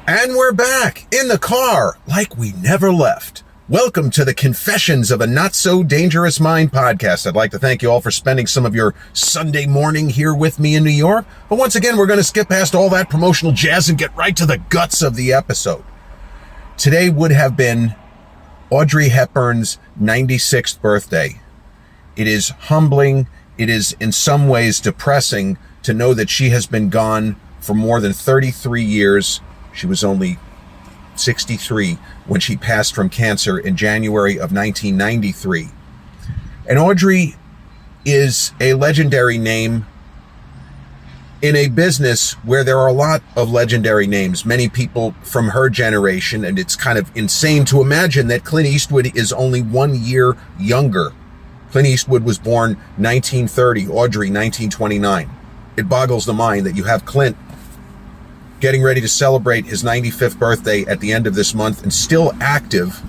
And we're back in the car like we never left. Welcome to the Confessions of a Not So Dangerous Mind podcast. I'd like to thank you all for spending some of your Sunday morning here with me in New York. But once again, we're going to skip past all that promotional jazz and get right to the guts of the episode. Today would have been Audrey Hepburn's 96th birthday. It is humbling. It is in some ways depressing to know that she has been gone for more than 33 years. She was only 63 when she passed from cancer in January of 1993. And Audrey is a legendary name in a business where there are a lot of legendary names, many people from her generation, and it's kind of insane to imagine that Clint Eastwood is only 1 year younger. Clint Eastwood was born 1930, Audrey 1929. It boggles the mind that you have Clint getting ready to celebrate his 95th birthday at the end of this month and still active.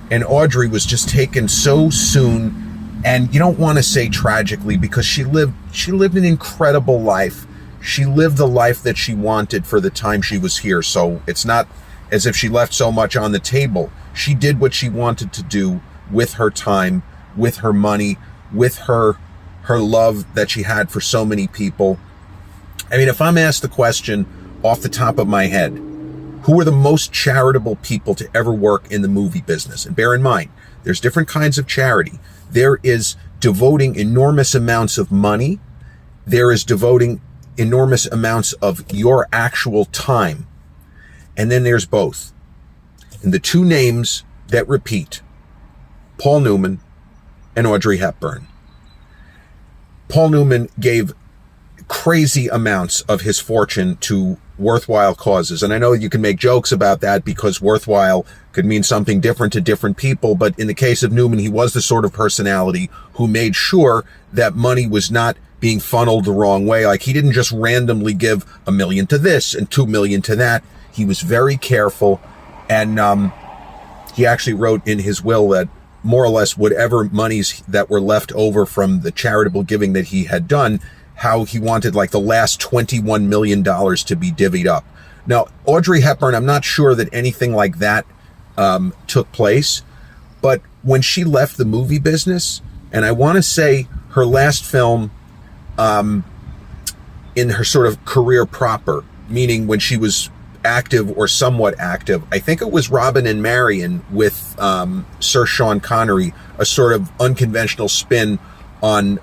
And Audrey was just taken so soon. And you don't want to say tragically, because she lived an incredible life. She lived the life that she wanted for the time she was here. So it's not as if she left so much on the table. She did what she wanted to do with her time, with her money, with her love that she had for so many people. I mean, if I'm asked the question off the top of my head, who are the most charitable people to ever work in the movie business? And bear in mind, there's different kinds of charity. There is devoting enormous amounts of money. There is devoting enormous amounts of your actual time. And then there's both. And the two names that repeat, Paul Newman and Audrey Hepburn. Paul Newman gave crazy amounts of his fortune to worthwhile causes. And I know you can make jokes about that because worthwhile could mean something different to different people. But in the case of Newman, he was the sort of personality who made sure that money was not being funneled the wrong way. Like, he didn't just randomly give $1 million to this and $2 million to that. He was very careful. And he actually wrote in his will that more or less whatever monies that were left over from the charitable giving that he had done, how he wanted like the last $21 million to be divvied up. Now, Audrey Hepburn, I'm not sure that anything like that took place, but when she left the movie business, and I want to say her last film in her sort of career proper, meaning when she was active or somewhat active, I think it was Robin and Marion with Sir Sean Connery, a sort of unconventional spin on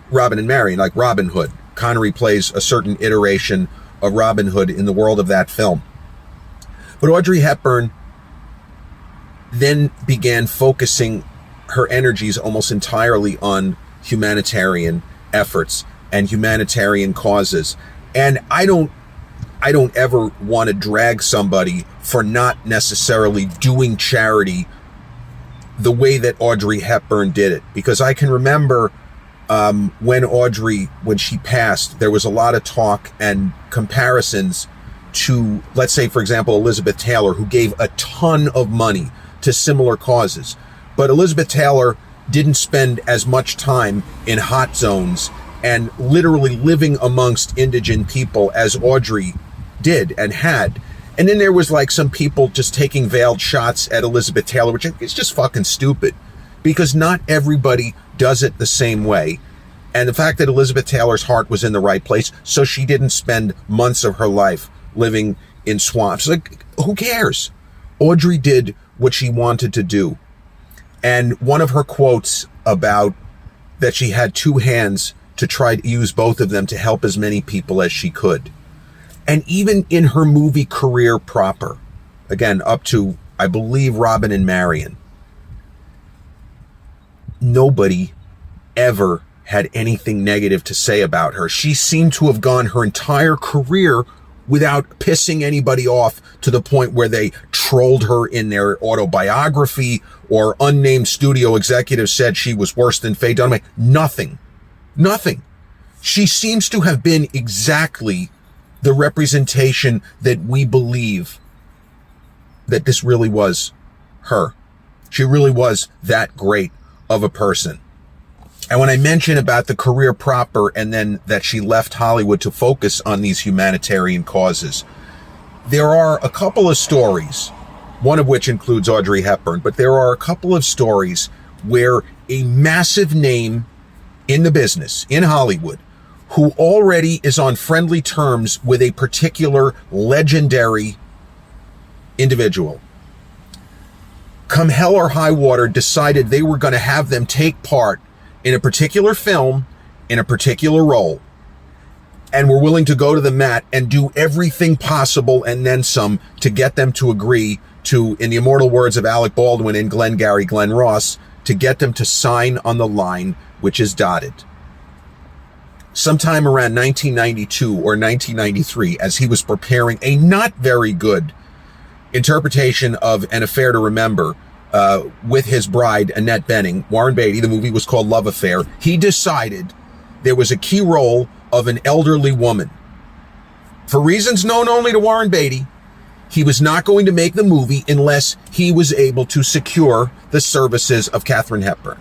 Robin and Marion, like Robin Hood. Connery plays a certain iteration of Robin Hood in the world of that film. But Audrey Hepburn then began focusing her energies almost entirely on humanitarian efforts and humanitarian causes. And I don't ever want to drag somebody for not necessarily doing charity the way that Audrey Hepburn did it, because I can remember when she passed, there was a lot of talk and comparisons to, let's say, for example, Elizabeth Taylor, who gave a ton of money to similar causes. But Elizabeth Taylor didn't spend as much time in hot zones and literally living amongst indigent people as Audrey did and had. And then there was like some people just taking veiled shots at Elizabeth Taylor, which is just fucking stupid, because not everybody does it the same way. And the fact that Elizabeth Taylor's heart was in the right place, so she didn't spend months of her life living in swamps. Like, who cares? Audrey did what she wanted to do. And one of her quotes about that she had two hands to try to use both of them to help as many people as she could. And even in her movie career proper, again, up to, I believe, Robin and Marion, nobody ever had anything negative to say about her. She seemed to have gone her entire career without pissing anybody off to the point where they trolled her in their autobiography or unnamed studio executives said she was worse than Faye Dunaway. Nothing. She seems to have been exactly the representation that we believe that this really was her. She really was that great of a person. And when I mention about the career proper and then that she left Hollywood to focus on these humanitarian causes, there are a couple of stories, one of which includes Audrey Hepburn, but there are a couple of stories where a massive name in the business, in Hollywood, who already is on friendly terms with a particular legendary individual, come hell or high water, decided they were going to have them take part in a particular film, in a particular role, and were willing to go to the mat and do everything possible and then some to get them to agree to, in the immortal words of Alec Baldwin in Glengarry Glen Ross, to get them to sign on the line which is dotted. Sometime around 1992 or 1993, as he was preparing a not very good interpretation of An Affair to Remember with his bride, Annette Bening, Warren Beatty, the movie was called Love Affair, he decided there was a key role of an elderly woman. For reasons known only to Warren Beatty, he was not going to make the movie unless he was able to secure the services of Katharine Hepburn.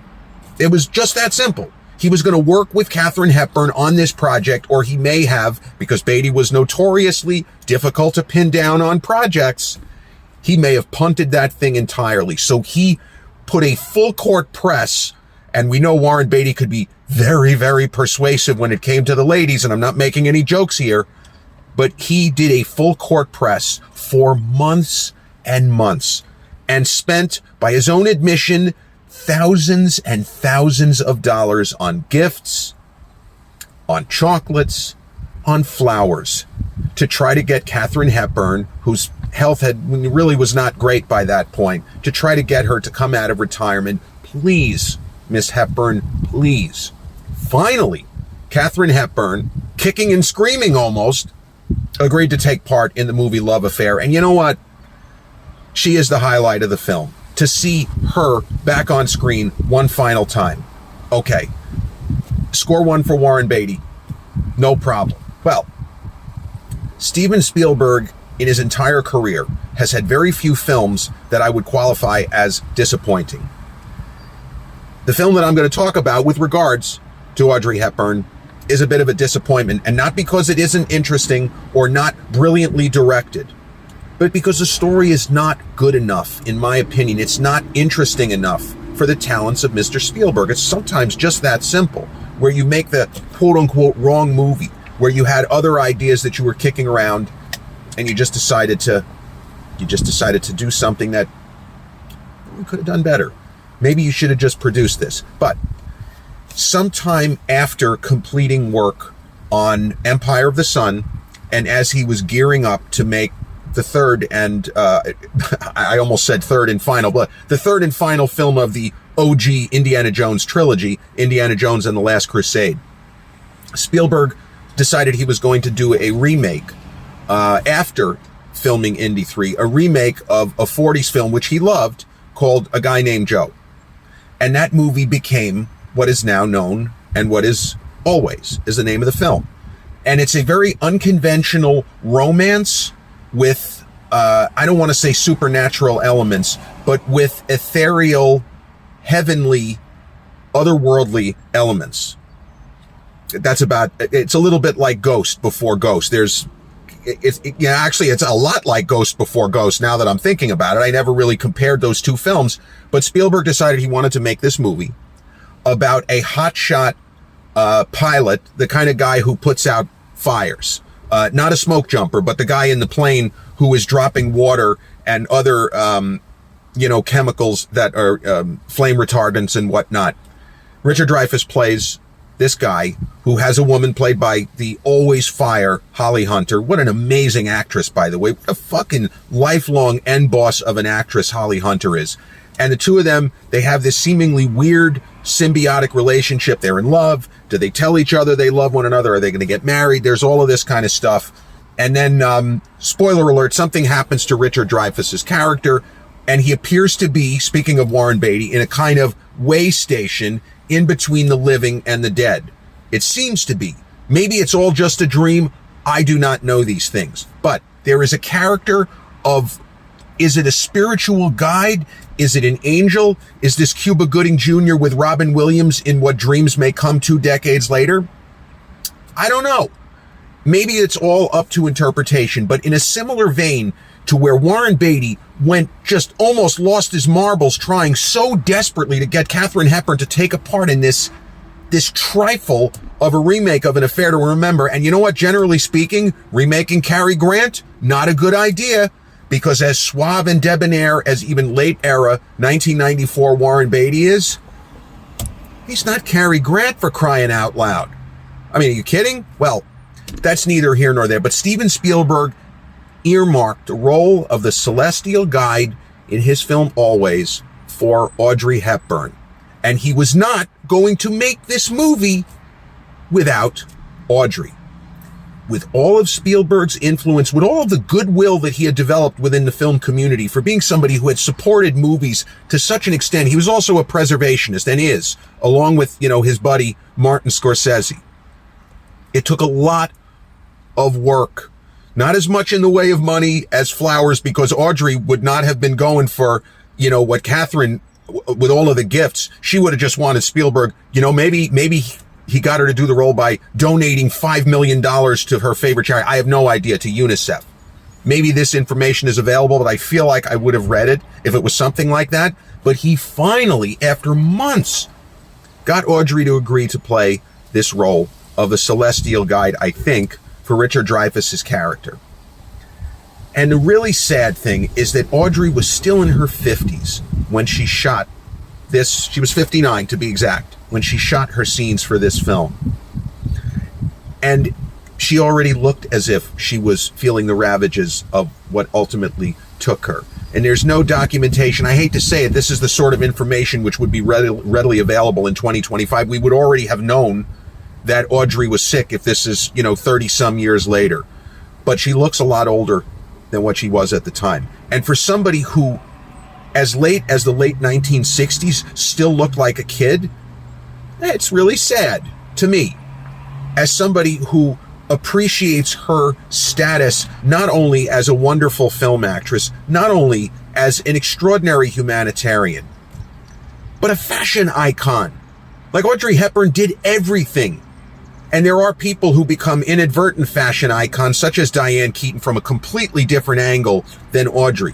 It was just that simple. He was going to work with Katharine Hepburn on this project, or he may have, because Beatty was notoriously difficult to pin down on projects, he may have punted that thing entirely. So he put a full court press, and we know Warren Beatty could be very, very persuasive when it came to the ladies, and I'm not making any jokes here, but he did a full court press for months and months and spent, by his own admission, thousands and thousands of dollars on gifts, on chocolates, on flowers to try to get Katharine Hepburn, whose health really was not great by that point, to try to get her to come out of retirement. Please, Miss Hepburn, please. Finally, Katharine Hepburn, kicking and screaming almost, agreed to take part in the movie Love Affair. And you know what? She is the highlight of the film. To see her back on screen one final time. Okay. Score one for Warren Beatty. No problem. Well, Steven Spielberg, in his entire career, has had very few films that I would qualify as disappointing. The film that I'm going to talk about with regards to Audrey Hepburn is a bit of a disappointment, and not because it isn't interesting or not brilliantly directed, but because the story is not good enough, in my opinion. It's not interesting enough for the talents of Mr. Spielberg. It's sometimes just that simple, where you make the quote-unquote wrong movie, where you had other ideas that you were kicking around, and you just decided to do something that you could have done better. Maybe you should have just produced this. But sometime after completing work on Empire of the Sun, and as he was gearing up to make the third and, I almost said third and final, but the third and final film of the OG Indiana Jones trilogy, Indiana Jones and the Last Crusade, Spielberg decided he was going to do a remake after filming Indy 3, a remake of a 40s film which he loved called A Guy Named Joe. And that movie became what is now known, and what is always, is the name of the film. And it's a very unconventional romance with, I don't want to say supernatural elements, but with ethereal, heavenly, otherworldly elements. It's a little bit like Ghost before Ghost. Actually, it's a lot like Ghost before Ghost now that I'm thinking about it. I never really compared those two films, but Spielberg decided he wanted to make this movie about a hotshot pilot, the kind of guy who puts out fires. Not a smoke jumper, but the guy in the plane who is dropping water and other, chemicals that are flame retardants and whatnot. Richard Dreyfuss plays this guy who has a woman played by the always fire Holly Hunter. What an amazing actress, by the way. What a fucking lifelong end boss of an actress Holly Hunter is. And the two of them, they have this seemingly weird symbiotic relationship. They're in love. Do they tell each other they love one another? Are they going to get married? There's all of this kind of stuff. And then, spoiler alert, something happens to Richard Dreyfuss's character, and he appears to be, speaking of Warren Beatty, in a kind of way station in between the living and the dead. It seems to be. Maybe it's all just a dream. I do not know these things. But there is a character of, is it a spiritual guide? Is it an angel? Is this Cuba Gooding Jr. with Robin Williams in What Dreams May Come 2 decades later? I don't know. maybe it's all up to interpretation, but in a similar vein to where Warren Beatty just almost lost his marbles trying so desperately to get Katharine Hepburn to take a part in this trifle of a remake of An Affair to Remember. And you know what? Generally speaking, remaking Cary Grant, not a good idea, because as suave and debonair as even late era 1994 Warren Beatty is, he's not Cary Grant, for crying out loud. I mean, are you kidding? Well, that's neither here nor there, but Steven Spielberg earmarked the role of the Celestial Guide in his film Always for Audrey Hepburn. And he was not going to make this movie without Audrey. With all of Spielberg's influence, with all of the goodwill that he had developed within the film community for being somebody who had supported movies to such an extent, he was also a preservationist, and is, along with, his buddy Martin Scorsese. It took a lot of work, not as much in the way of money as flowers, because Audrey would not have been going for, what Catherine, with all of the gifts, she would have just wanted Spielberg, maybe he got her to do the role by donating $5 million to her favorite charity. I have no idea, to UNICEF. Maybe this information is available, but I feel like I would have read it if it was something like that. But he finally, after months, got Audrey to agree to play this role of the Celestial Guide, I think, for Richard Dreyfuss's character. And the really sad thing is that Audrey was still in her 50s when she shot this. She was 59 to be exact, when she shot her scenes for this film. And she already looked as if she was feeling the ravages of what ultimately took her. And there's no documentation. I hate to say it, this is the sort of information which would be readily available in 2025. We would already have known that Audrey was sick if this is, 30 some years later. But she looks a lot older than what she was at the time. And for somebody who, as late as the late 1960s, still looked like a kid, it's really sad to me, as somebody who appreciates her status not only as a wonderful film actress, not only as an extraordinary humanitarian, but a fashion icon. Like Audrey Hepburn did everything. And there are people who become inadvertent fashion icons, such as Diane Keaton, from a completely different angle than Audrey.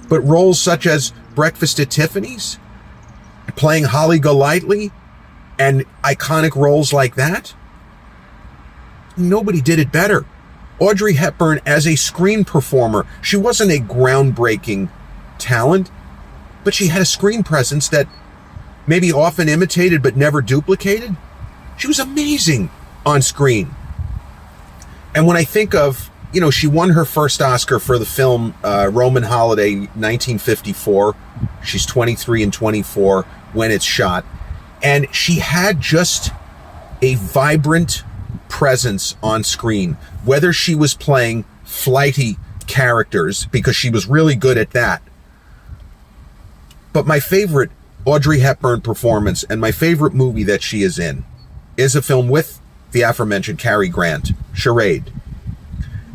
But roles such as Breakfast at Tiffany's, playing Holly Golightly, and iconic roles like that, nobody did it better. Audrey Hepburn, as a screen performer, she wasn't a groundbreaking talent, but she had a screen presence that maybe often imitated but never duplicated. She was amazing on screen. And when I think of, she won her first Oscar for the film Roman Holiday, 1954. She's 23 and 24 when it's shot. And she had just a vibrant presence on screen, whether she was playing flighty characters, because she was really good at that. But my favorite Audrey Hepburn performance, and my favorite movie that she is in, is a film with the aforementioned Cary Grant, Charade.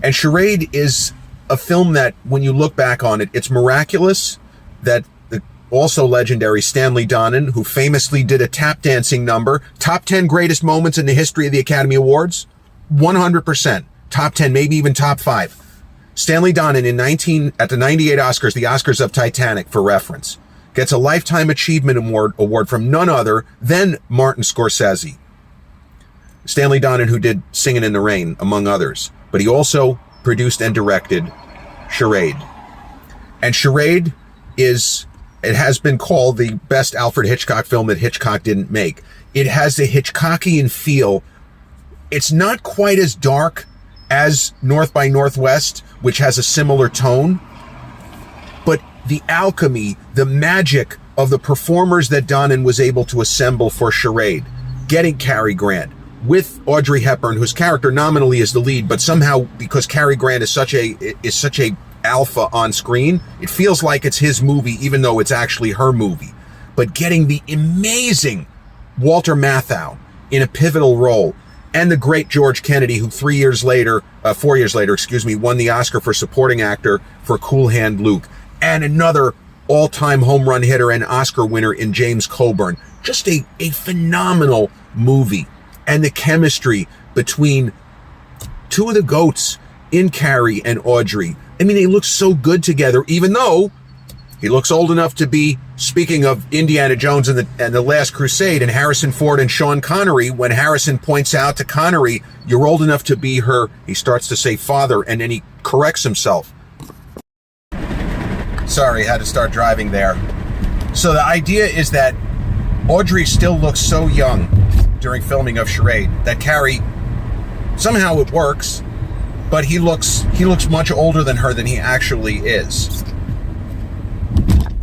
And Charade is a film that, when you look back on it, it's miraculous that the also legendary Stanley Donen, who famously did a tap dancing number, top 10 greatest moments in the history of the Academy Awards, 100%, top 10, maybe even top 5. Stanley Donen at the 98 Oscars, the Oscars of Titanic for reference, gets a Lifetime Achievement Award from none other than Martin Scorsese. Stanley Donen, who did Singin' in the Rain, among others. But he also produced and directed Charade. And Charade it has been called the best Alfred Hitchcock film that Hitchcock didn't make. It has a Hitchcockian feel. It's not quite as dark as North by Northwest, which has a similar tone. But the alchemy, the magic of the performers that Donen was able to assemble for Charade, getting Cary Grant, with Audrey Hepburn, whose character nominally is the lead, but somehow, because Cary Grant is such a alpha on screen, it feels like it's his movie, even though it's actually her movie. But getting the amazing Walter Matthau in a pivotal role, and the great George Kennedy, who 4 years later, won the Oscar for supporting actor for Cool Hand Luke, and another all-time home run hitter and Oscar winner in James Coburn. Just a phenomenal movie. And the chemistry between two of the goats in Carrie and Audrey. I mean, they look so good together, even though he looks old enough to be, speaking of Indiana Jones and the Last Crusade and Harrison Ford and Sean Connery, when Harrison points out to Connery, you're old enough to be her, he starts to say father, and then he corrects himself. Sorry, had to start driving there. So the idea is that Audrey still looks so young during filming of Charade that Carrie, somehow it works, but he looks much older than her than he actually is.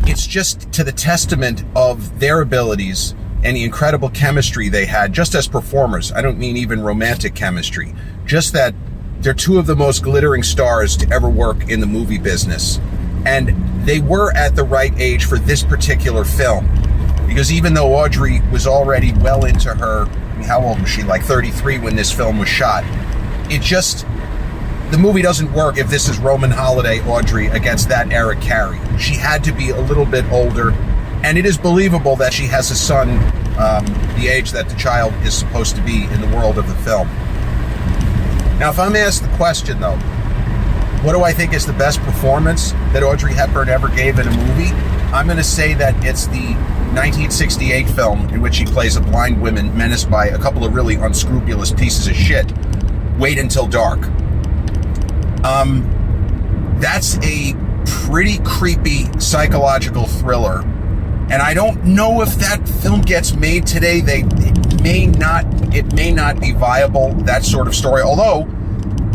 It's just to the testament of their abilities and the incredible chemistry they had just as performers. I don't mean even romantic chemistry. Just that they're two of the most glittering stars to ever work in the movie business. And they were at the right age for this particular film. Because even though Audrey was already well into her, I mean, how old was she? Like 33 when this film was shot. The movie doesn't work if this is Roman Holiday Audrey against that era Carrie. She had to be a little bit older, and it is believable that she has a son the age that the child is supposed to be in the world of the film. Now, if I'm asked the question, though, what do I think is the best performance that Audrey Hepburn ever gave in a movie? I'm going to say that it's the 1968 film in which she plays a blind woman menaced by a couple of really unscrupulous pieces of shit, Wait Until Dark. That's a pretty creepy psychological thriller, and I don't know if that film gets made today. It may not be viable, that sort of story, although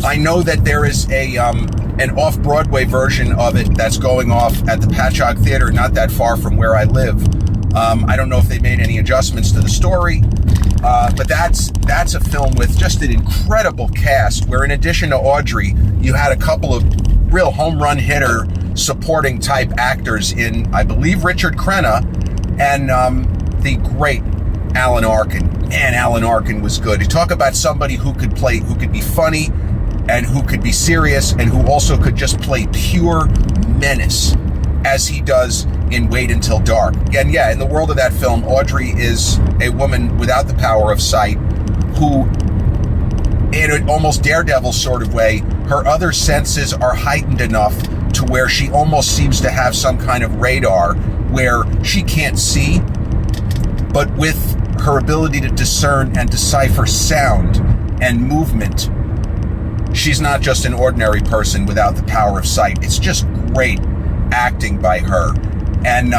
I know that there is an off-Broadway version of it that's going off at the Patchogue Theater, not that far from where I live. I don't know if they made any adjustments to the story, but that's a film with just an incredible cast, where in addition to Audrey, you had a couple of real home run hitter supporting type actors in, I believe, Richard Crenna and the great Alan Arkin. And Alan Arkin was good. You talk about somebody who could be funny and who could be serious and who also could just play pure menace, as he does in Wait Until Dark. And yeah, in the world of that film, Audrey is a woman without the power of sight who, in an almost Daredevil sort of way, her other senses are heightened enough to where she almost seems to have some kind of radar where she can't see, but with her ability to discern and decipher sound and movement, she's not just an ordinary person without the power of sight. It's just great acting by her. And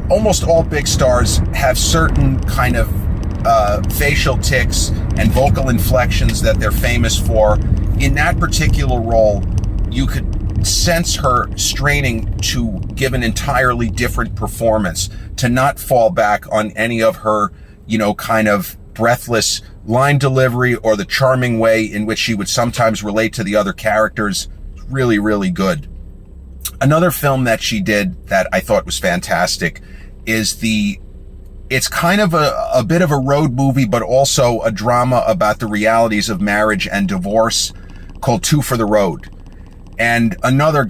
almost all big stars have certain kind of facial tics and vocal inflections that they're famous for. In that particular role, you could sense her straining to give an entirely different performance, to not fall back on any of her, kind of breathless line delivery or the charming way in which she would sometimes relate to the other characters. Really, really good. Another film that she did that I thought was fantastic is it's kind of a bit of a road movie, but also a drama about the realities of marriage and divorce, called Two for the Road. And another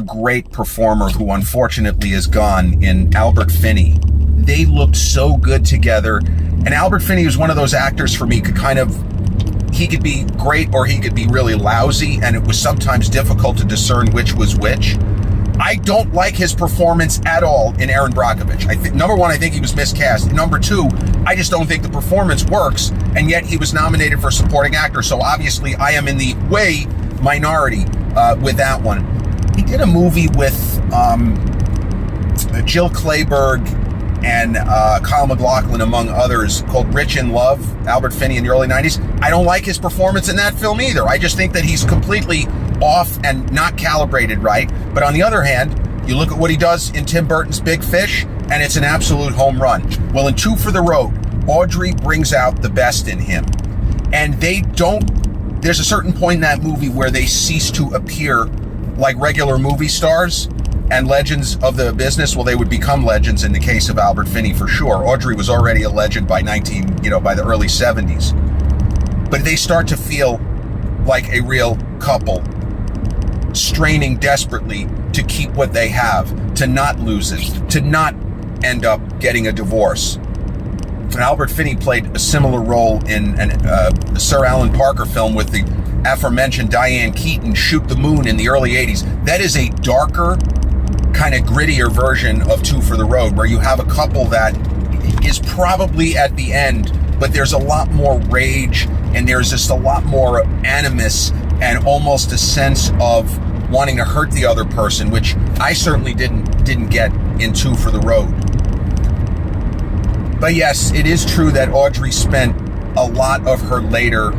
great performer who unfortunately is gone, in Albert Finney. They looked so good together. And Albert Finney was one of those actors for me, he could be great or he could be really lousy, and it was sometimes difficult to discern which was which. I don't like his performance at all in Erin Brockovich. Number one, I think he was miscast. Number two, I just don't think the performance works, and yet he was nominated for supporting actor. So obviously I am in the way minority with that one. He did a movie with Jill Clayburgh and Kyle MacLachlan, among others, called Rich in Love, Albert Finney in the early 90s. I don't like his performance in that film either. I just think that he's completely off and not calibrated right. But on the other hand, you look at what he does in Tim Burton's Big Fish, and it's an absolute home run. Well, in Two for the Road, Audrey brings out the best in him. And there's a certain point in that movie where they cease to appear like regular movie stars and legends of the business. Well, they would become legends in the case of Albert Finney for sure. Audrey was already a legend by by the early 70s. But they start to feel like a real couple, straining desperately to keep what they have, to not lose it, to not end up getting a divorce. Albert Finney played a similar role in a Sir Alan Parker film with the aforementioned Diane Keaton, Shoot the Moon, in the early 80s. That is a darker, kind of grittier version of Two for the Road, where you have a couple that is probably at the end, but there's a lot more rage, and there's just a lot more animus, and almost a sense of wanting to hurt the other person, which I certainly didn't get in Two for the Road. But yes, it is true that Audrey spent a lot of her later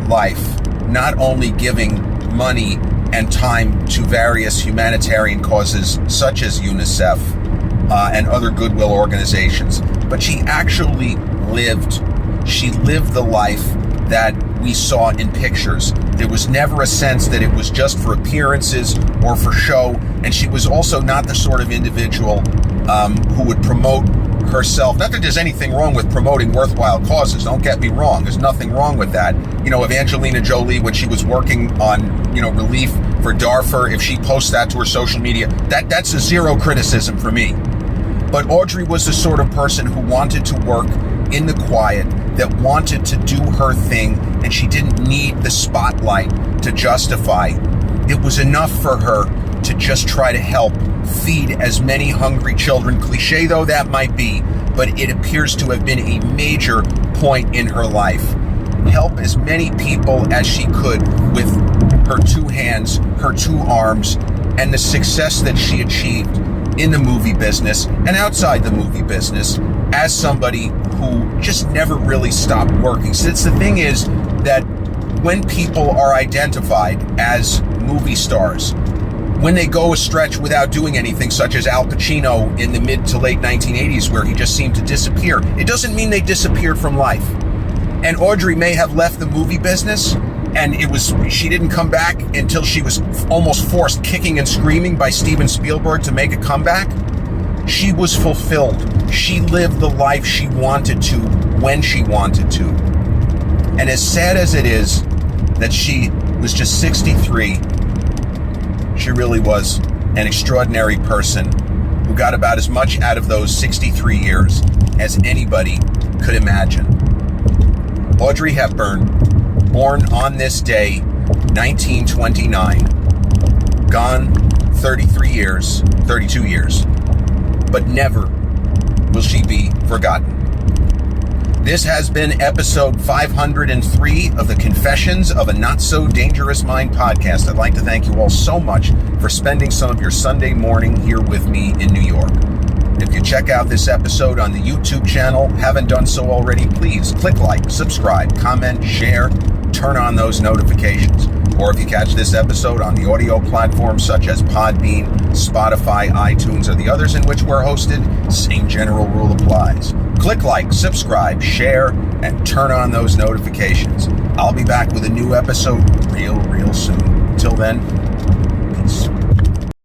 life not only giving money and time to various humanitarian causes such as UNICEF and other goodwill organizations, but she actually lived. She lived the life that we saw in pictures. There was never a sense that it was just for appearances or for show, and she was also not the sort of individual who would promote herself. Not that there's anything wrong with promoting worthwhile causes, don't get me wrong, there's nothing wrong with that. You know, if Angelina Jolie, when she was working on, you know, relief for Darfur, if she posts that to her social media, that's a zero criticism for me. But Audrey was the sort of person who wanted to work in the quiet, that wanted to do her thing, and she didn't need the spotlight to justify. It was enough for her to just try to help feed as many hungry children, cliche though that might be, but it appears to have been a major point in her life. Help as many people as she could with her two hands, her two arms, and the success that she achieved in the movie business and outside the movie business as somebody who just never really stopped working. Since the thing is that when people are identified as movie stars, when they go a stretch without doing anything, such as Al Pacino in the mid to late 1980s, where he just seemed to disappear, it doesn't mean they disappeared from life. And Audrey may have left the movie business, and she didn't come back until she was almost forced kicking and screaming by Steven Spielberg to make a comeback. She was fulfilled. She lived the life she wanted to when she wanted to. And as sad as it is that she was just 63, she really was an extraordinary person who got about as much out of those 63 years as anybody could imagine. Audrey Hepburn, born on this day, 1929, gone 32 years, but never will she be forgotten. This has been episode 503 of the Confessions of a Not So Dangerous Mind podcast. I'd like to thank you all so much for spending some of your Sunday morning here with me in New York. If you check out this episode on the YouTube channel, haven't done so already, please click like, subscribe, comment, share, turn on those notifications. Or if you catch this episode on the audio platforms such as Podbean, Spotify, iTunes, or the others in which we're hosted, same general rule applies. Click like, subscribe, share, and turn on those notifications. I'll be back with a new episode real soon. Till then,